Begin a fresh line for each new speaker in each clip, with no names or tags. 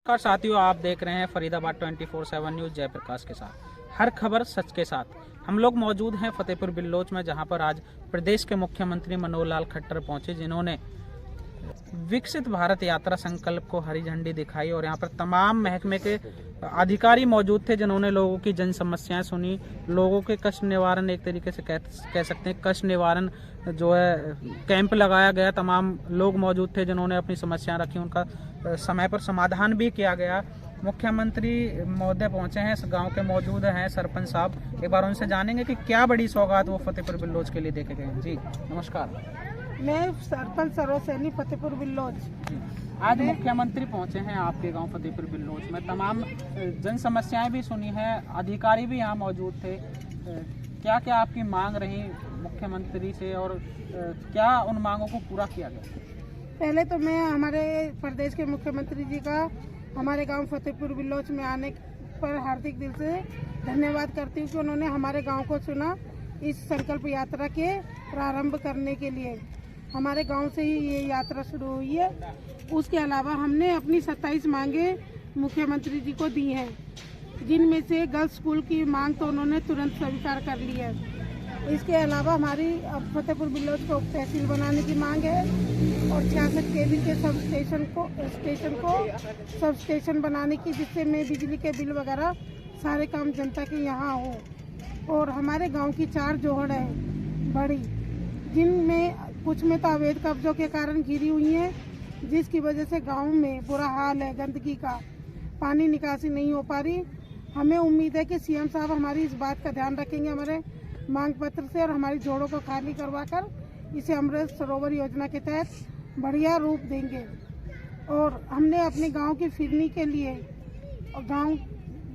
नमस्कार साथियों, आप देख रहे हैं फरीदाबाद 24/7 न्यूज जयप्रकाश के साथ। हर खबर सच के साथ। हम लोग मौजूद हैं फतेहपुर बिल्लोच में, जहां पर आज प्रदेश के मुख्यमंत्री मनोहर लाल खट्टर पहुंचे, जिन्होंने विकसित भारत यात्रा संकल्प को हरी झंडी दिखाई। और यहां पर तमाम महकमे के अधिकारी मौजूद थे, जिन्होंने लोगों की जन समस्याएं सुनी, लोगों के कष्ट निवारण, एक तरीके से कह सकते हैं कष्ट निवारण जो है कैंप लगाया गया। तमाम लोग मौजूद थे जिन्होंने अपनी समस्याएं रखी, उनका समय पर समाधान भी किया गया। मुख्यमंत्री महोदय पहुंचे हैं, इस गांव के मौजूद हैं सरपंच साहब। एक बार उनसे जानेंगे कि क्या बड़ी सौगात वो फतेहपुर बिल्लोच के लिए देके गए हैं। जी नमस्कार।
मैं सरपंच सरोज सैनी फतेहपुर बिल्लोच।
आज मुख्यमंत्री पहुंचे हैं आपके गांव फतेहपुर बिल्लोच में, तमाम जन समस्याएं भी सुनी हैं, अधिकारी भी यहाँ मौजूद थे। क्या क्या आपकी मांग रही मुख्यमंत्री से और क्या उन मांगों को पूरा किया गया?
पहले तो मैं हमारे प्रदेश के मुख्यमंत्री जी का हमारे गांव फतेहपुर बिल्लोच में आने पर हार्दिक दिल से धन्यवाद करती हूँ कि उन्होंने हमारे गांव को चुना इस संकल्प यात्रा के प्रारंभ करने के लिए। हमारे गांव से ही ये यात्रा शुरू हुई है। उसके अलावा हमने अपनी 27 मांगे मुख्यमंत्री जी को दी हैं, जिनमें से गर्ल्स स्कूल की मांग तो उन्होंने तुरंत स्वीकार कर ली है। इसके अलावा हमारी फतेहपुर बिल्लोच को तहसील बनाने की मांग है और 66 केवी के सब स्टेशन बनाने की, जिससे में बिजली के बिल वगैरह सारे काम जनता के यहाँ हो। और हमारे गांव की 4 जोहड़ है बड़ी, जिनमें कुछ में तो अवैध कब्जों के कारण घिरी हुई हैं, जिसकी वजह से गांव में बुरा हाल है, गंदगी का, पानी निकासी नहीं हो पा रही। हमें उम्मीद है कि सीएम साहब हमारी इस बात का ध्यान रखेंगे हमारे मांग पत्र से, और हमारी जोड़ों को खाली करवाकर इसे अमृत सरोवर योजना के तहत बढ़िया रूप देंगे। और हमने अपने गांव की फिरनी के लिए और गांव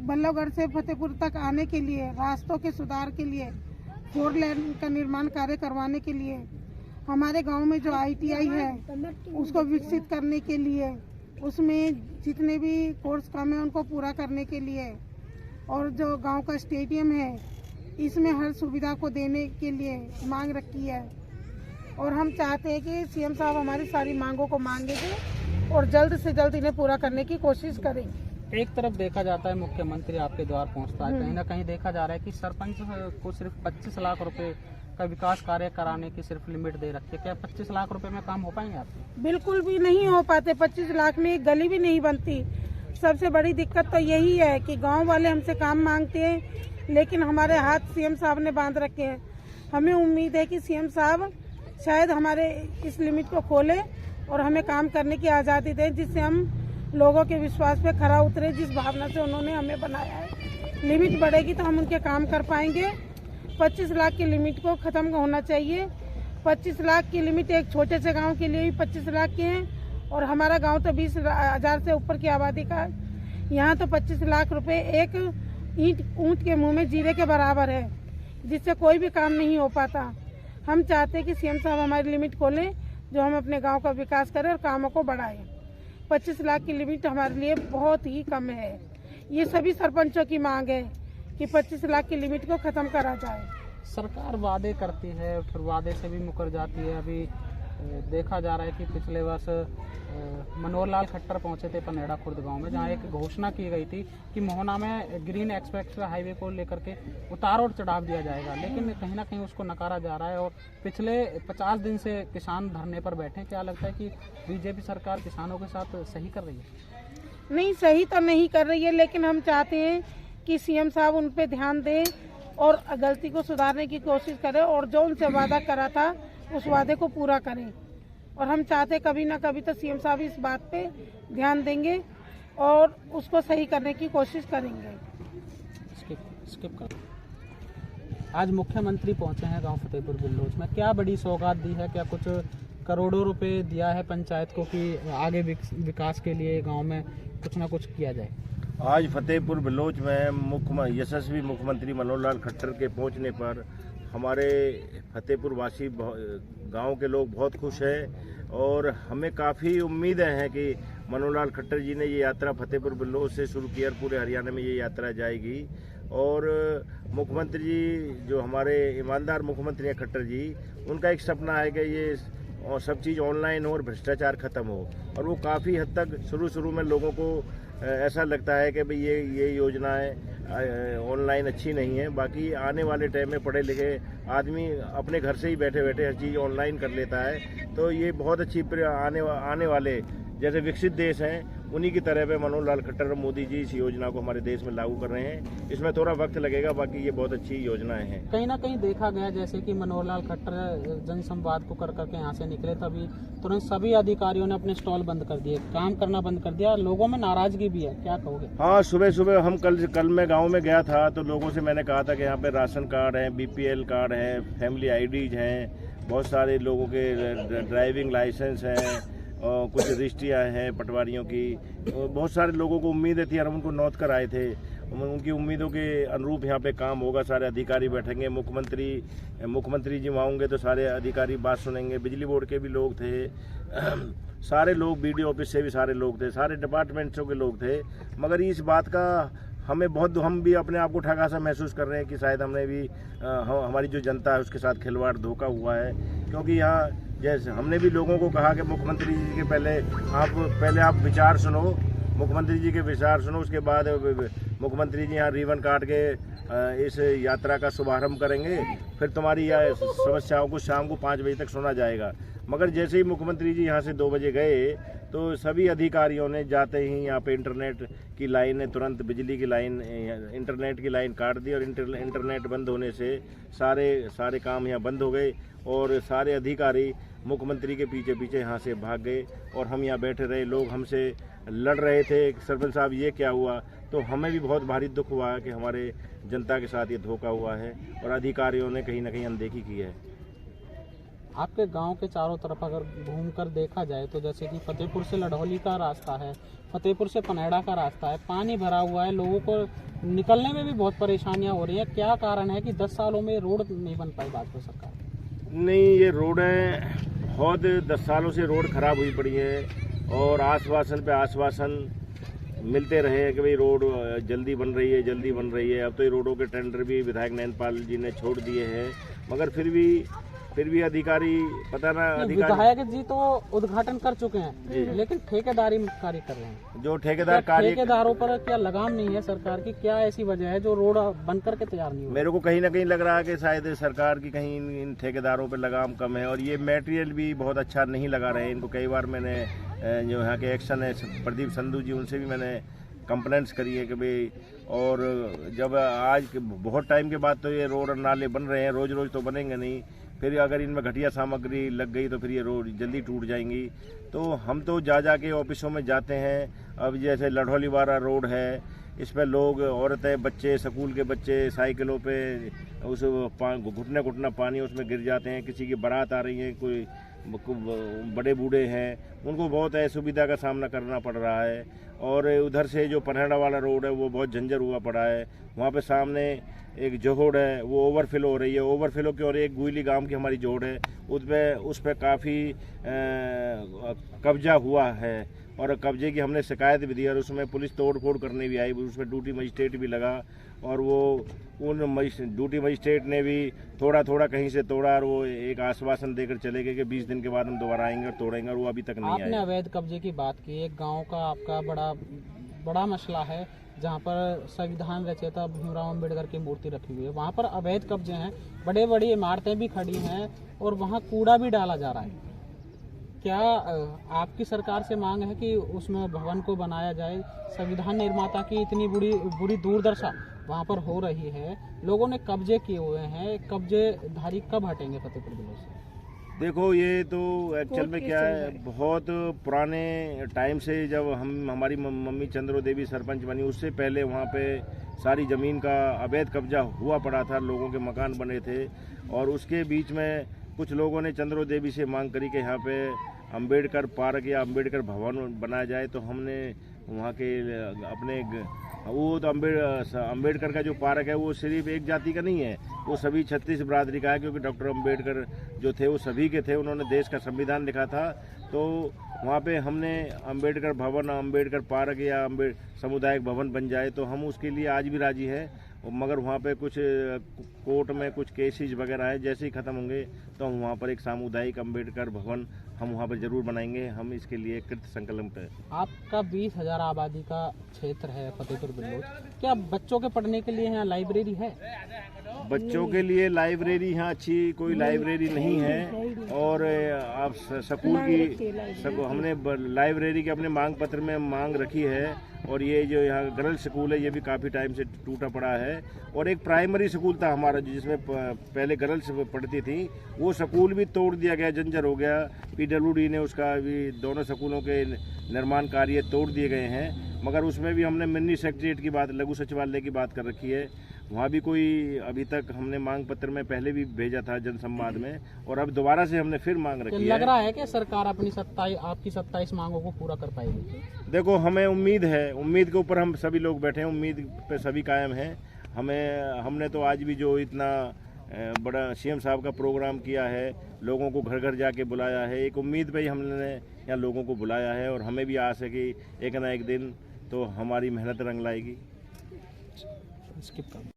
बल्लभगढ़ से फतेहपुर तक आने के लिए, रास्तों के सुधार के लिए, 4 लेन का निर्माण कार्य करवाने के लिए, हमारे गांव में जो ITI है उसको विकसित करने के लिए, उसमें जितने भी कोर्स काम है उनको पूरा करने के लिए, और जो गांव का स्टेडियम है इसमें हर सुविधा को देने के लिए मांग रखी है। और हम चाहते हैं कि सीएम साहब हमारी सारी मांगों को मांगेंगे और जल्द से जल्द इन्हें पूरा करने की कोशिश करेंगे।
एक तरफ देखा जाता है मुख्यमंत्री आपके द्वार पहुंचता है, कहीं ना कहीं देखा जा रहा है कि सरपंच को सिर्फ 25 लाख रुपए का विकास कार्य कराने की सिर्फ लिमिट दे रखी है। क्या 25 लाख रुपए में काम हो पाएंगे आपके?
बिल्कुल भी नहीं हो पाते। 25 लाख में एक गली भी नहीं बनती। सबसे बड़ी दिक्कत तो यही है कि गांव वाले हमसे काम मांगते हैं, लेकिन हमारे हाथ सीएम साहब ने बांध रखे हैं। हमें उम्मीद है कि सीएम साहब शायद हमारे इस लिमिट को खोले और हमें काम करने की आज़ादी दें, जिससे हम लोगों के विश्वास पे खरा उतरे। जिस भावना से उन्होंने हमें बनाया है, लिमिट बढ़ेगी तो हम उनके काम कर पाएंगे। 25 लाख की लिमिट को ख़त्म होना चाहिए। 25 लाख की लिमिट एक छोटे से गांव के लिए भी 25 लाख की है, और हमारा गांव तो 20,000 से ऊपर की आबादी का है। यहाँ तो 25 लाख रुपए एक ऊँट के मुंह में जीरे के बराबर है, जिससे कोई भी काम नहीं हो पाता। हम चाहते हैं कि सीएम साहब हमारी लिमिट खोलें, जो हम अपने गाँव का विकास करें और कामों को बढ़ाएं। 25 लाख की लिमिट हमारे लिए बहुत ही कम है। ये सभी सरपंचों की मांग है कि 25 लाख की लिमिट को खत्म करा जाए।
सरकार वादे करती है, फिर वादे से भी मुकर जाती है। अभी देखा जा रहा है कि पिछले वर्ष मनोहर लाल खट्टर पहुंचे थे पनेड़ा खुर्द गांव में, जहां एक घोषणा की गई थी कि मोहना में ग्रीन एक्सप्रेस हाईवे को लेकर के उतार और चढ़ाव दिया जाएगा, लेकिन कहीं ना कहीं उसको नकारा जा रहा है। और पिछले 50 दिन से किसान धरने पर बैठे। क्या लगता है कि बीजेपी सरकार किसानों के साथ सही कर रही है?
नहीं, सही तो नहीं कर रही है, लेकिन हम चाहते हैं कि सीएम साहब उन पे ध्यान दें और गलती को सुधारने की कोशिश करें, और जो उनसे वादा करा था उस वादे को पूरा करें। और हम चाहते कभी ना कभी तो सीएम साहब इस बात पे ध्यान देंगे और उसको सही करने की कोशिश करेंगे।
स्किप कर। आज मुख्यमंत्री पहुंचे हैं गांव फतेहपुर बिल्लोच में, क्या बड़ी सौगात दी है? क्या कुछ करोड़ों रुपए दिया है पंचायत को कि आगे विकास के लिए गांव में कुछ ना कुछ किया जाए?
आज फतेहपुर बिल्लोच में यशस्वी मुख्यमंत्री मनोहर लाल खट्टर के पहुंचने पर हमारे फतेहपुर वासी गांव के लोग बहुत खुश हैं, और हमें काफ़ी उम्मीदें हैं कि मनोहर लाल खट्टर जी ने ये यात्रा फतेहपुर बिल्लोच से शुरू की और पूरे हरियाणा में ये यात्रा जाएगी। और मुख्यमंत्री जी जो हमारे ईमानदार मुख्यमंत्री हैं खट्टर जी, उनका एक सपना है कि ये और सब चीज़ ऑनलाइन हो और भ्रष्टाचार खत्म हो। और वो काफ़ी हद तक शुरू में लोगों को ऐसा लगता है कि भाई ये योजनाएं ऑनलाइन अच्छी नहीं है। बाकी आने वाले टाइम में पढ़े लिखे आदमी अपने घर से ही बैठे बैठे हर चीज़ ऑनलाइन कर लेता है, तो ये बहुत अच्छी आने वाले जैसे विकसित देश हैं उन्हीं की तरह पे मनोहर लाल खट्टर और मोदी जी इस योजना को हमारे देश में लागू कर रहे हैं। इसमें थोड़ा वक्त लगेगा, बाकी ये बहुत अच्छी योजनाएं हैं।
कहीं ना कहीं देखा गया जैसे कि मनोहर लाल खट्टर जनसंवाद को कर करके यहाँ से निकले, तभी तुरंत सभी अधिकारियों ने अपने स्टॉल बंद कर दिए, काम करना बंद कर दिया। लोगों में नाराजगी भी है, क्या कहोगे?
हाँ, सुबह सुबह हम कल मैं गांव में गया था तो लोगों से मैंने कहा था कि यहाँ पे राशन कार्ड है, BPL कार्ड है, फैमिली IDs हैं, बहुत सारे लोगों के ड्राइविंग लाइसेंस हैं और कुछ रजिस्ट्रियाँ हैं पटवारियों की। बहुत सारे लोगों को उम्मीदें थी और हम उनको नोट कर आए थे। उनकी उम्मीदों के अनुरूप यहाँ पे काम होगा, सारे अधिकारी बैठेंगे, मुख्यमंत्री जी वहाँ होंगे तो सारे अधिकारी बात सुनेंगे। बिजली बोर्ड के भी लोग थे, सारे लोग, BDO ऑफिस से भी सारे लोग थे, सारे डिपार्टमेंट्सों के लोग थे। मगर इस बात का हम भी अपने आप को ठगा सा महसूस कर रहे हैं कि शायद हमने भी हमारी जो जनता है उसके साथ खिलवाड़ धोखा हुआ है। क्योंकि यहाँ जैसे हमने भी लोगों को कहा कि मुख्यमंत्री जी के पहले आप विचार सुनो, मुख्यमंत्री जी के विचार सुनो, उसके बाद मुख्यमंत्री जी यहाँ रिबन काट के इस यात्रा का शुभारंभ करेंगे, फिर तुम्हारी यह समस्याओं को शाम को 5 बजे तक सुना जाएगा। मगर जैसे ही मुख्यमंत्री जी यहाँ से 2 बजे गए तो सभी अधिकारियों ने जाते ही यहाँ पे इंटरनेट की लाइन, तुरंत बिजली की लाइन, इंटरनेट की लाइन काट दी और इंटरनेट बंद होने से सारे काम यहाँ बंद हो गए और सारे अधिकारी मुख्यमंत्री के पीछे पीछे यहाँ से भाग गए और हम यहाँ बैठे रहे। लोग हमसे लड़ रहे थे कि सरपंच साहब ये क्या हुआ, तो हमें भी बहुत भारी दुख हुआ कि हमारे जनता के साथ ये धोखा हुआ है और अधिकारियों ने कहीं ना कहीं अनदेखी की है।
आपके गांव के चारों तरफ अगर घूमकर देखा जाए तो जैसे कि फतेहपुर से लढौली का रास्ता है, फतेहपुर से पनेड़ा का रास्ता है, पानी भरा हुआ है, लोगों को निकलने में भी बहुत परेशानियां हो रही हैं। क्या कारण है कि 10 सालों में रोड नहीं बन पाई भाजपा सरकार?
नहीं, ये रोडें बहुत 10 सालों से रोड खराब हुई पड़ी है और आश्वासन पे आश्वासन मिलते रहे कि भाई रोड जल्दी बन रही है, जल्दी बन रही है। अब तो ये रोडों के टेंडर भी विधायक नैनपाल जी ने छोड़ दिए हैं, मगर फिर भी अधिकारी पता ना,
विधायक जी तो उद्घाटन कर चुके हैं लेकिन ठेकेदारी कार्य कर रहे हैं।
जो ठेकेदारों
पर क्या लगाम नहीं है सरकार की? क्या ऐसी वजह है जो रोड बन करके तैयार नहीं हो?
मेरे को कहीं ना कहीं लग रहा है कि शायद सरकार की कहीं इन ठेकेदारों पर लगाम कम है और ये मटेरियल भी बहुत अच्छा नहीं लगा रहे हैं इनको। कई बार मैंने जो यहाँ के एक्शन है प्रदीप संधू जी, उनसे भी मैंने कंप्लेंट्स करी है कि भाई, और जब आज बहुत टाइम के बाद तो ये रोड और नाले बन रहे हैं, रोज रोज तो बनेंगे नहीं, फिर अगर इनमें घटिया सामग्री लग गई तो फिर ये रोड जल्दी टूट जाएंगी। तो हम तो जा के ऑफिसों में जाते हैं। अब जैसे लढौली वाला रोड है, इस पर लोग, औरतें, बच्चे, स्कूल के बच्चे साइकिलों पे उस घुटना पानी उसमें गिर जाते हैं। किसी की बारात आ रही है, कोई बड़े बूढ़े हैं, उनको बहुत असुविधा का सामना करना पड़ रहा है। और उधर से जो पनहेड़ा वाला रोड है वो बहुत जंजर हुआ पड़ा है। वहाँ पे सामने एक जोड़ है, वो ओवरफ्लो हो रही है। ओवरफ्लो की और एक गुइली गांव की हमारी जोड़ है, उस पर काफ़ी कब्जा हुआ है और कब्जे की हमने शिकायत भी दी और उसमें पुलिस तोड़-फोड़ करने भी आई। उसमें ड्यूटी मजिस्ट्रेट भी लगा और वो उन ड्यूटी मजिस्ट्रेट ने भी थोड़ा कहीं से तोड़ा और वो एक आश्वासन देकर चले गए कि 20 दिन के बाद हम दोबारा आएंगे और तोड़ेंगे, और वो अभी तक नहीं आए।
आपने अवैध कब्जे की बात की, एक गाँव का आपका बड़ा मसला है जहाँ पर संविधान रचयिता भीमराव अम्बेडकर की मूर्ति रखी हुई है। वहाँ पर अवैध कब्जे हैं, बड़ी इमारतें भी खड़ी हैं और वहाँ कूड़ा भी डाला जा रहा है। क्या आपकी सरकार से मांग है कि उसमें भवन को बनाया जाए? संविधान निर्माता की इतनी बुरी दुर्दशा वहाँ पर हो रही है, लोगों ने कब्जे किए हुए हैं, कब्जेधारी कब हटेंगे फतेहपुर बिलोज से?
देखो, ये तो एक्चुअल में क्या है, बहुत पुराने टाइम से जब हमारी मम्मी चंद्रो देवी सरपंच बनी, उससे पहले वहाँ पे सारी ज़मीन का अवैध कब्जा हुआ पड़ा था, लोगों के मकान बने थे। और उसके बीच में कुछ लोगों ने चंद्रो देवी से मांग करी कि यहाँ पे अम्बेडकर पार्क या अम्बेडकर भवन बनाया जाए। तो हमने वहाँ के अपने वो तो अम्बेडकर का जो पार्क है वो सिर्फ एक जाति का नहीं है, वो सभी 36 बिरादरी का है, क्योंकि डॉक्टर अम्बेडकर जो थे वो सभी के थे, उन्होंने देश का संविधान लिखा था। तो वहाँ पे हमने अम्बेडकर भवन, अम्बेडकर पार्क या सामुदायिक भवन बन जाए तो हम उसके लिए आज भी राजी हैं। मगर वहाँ पे कुछ कोर्ट में कुछ केसेस वगैरह है, जैसे ही ख़त्म होंगे तो हम वहाँ पर एक सामुदायिक अम्बेडकर भवन हम वहाँ पर जरूर बनाएंगे। हम इसके लिए कृत संकल्प है।
आपका 20,000 आबादी का क्षेत्र है फतेहपुर बिल्लोच, क्या बच्चों के पढ़ने के लिए यहाँ लाइब्रेरी है?
बच्चों के लिए लाइब्रेरी यहाँ अच्छी कोई लाइब्रेरी नहीं है, और आप स्कूल की हमने लाइब्रेरी के अपने मांग पत्र में मांग रखी है। और ये जो यहाँ गर्ल्स स्कूल है ये भी काफ़ी टाइम से टूटा पड़ा है। और एक प्राइमरी स्कूल था हमारा जिसमें पहले गर्ल्स पढ़ती थी, वो स्कूल भी तोड़ दिया गया, जंजर हो गया। PWD ने उसका भी दोनों स्कूलों के निर्माण कार्य तोड़ दिए गए हैं। मगर उसमें भी हमने मिनी सेक्रेटरीट की बात, लघु सचिवालय की बात कर रखी है। वहाँ भी कोई अभी तक हमने मांग पत्र में पहले भी भेजा था जनसंवाद में, और अब दोबारा से हमने फिर मांग रखी है।
लग रहा है कि सरकार अपनी आपकी 27 मांगों को पूरा कर पाएगी?
देखो, हमें उम्मीद है, उम्मीद के ऊपर हम सभी लोग बैठे हैं, उम्मीद पे सभी कायम हैं। हमने तो आज भी जो इतना बड़ा CM साहब का प्रोग्राम किया है, लोगों को घर घर जाके बुलाया है, एक उम्मीद पे ही हमने यहाँ लोगों को बुलाया है। और हमें भी आस है कि एक ना एक दिन तो हमारी मेहनत रंग लाएगी।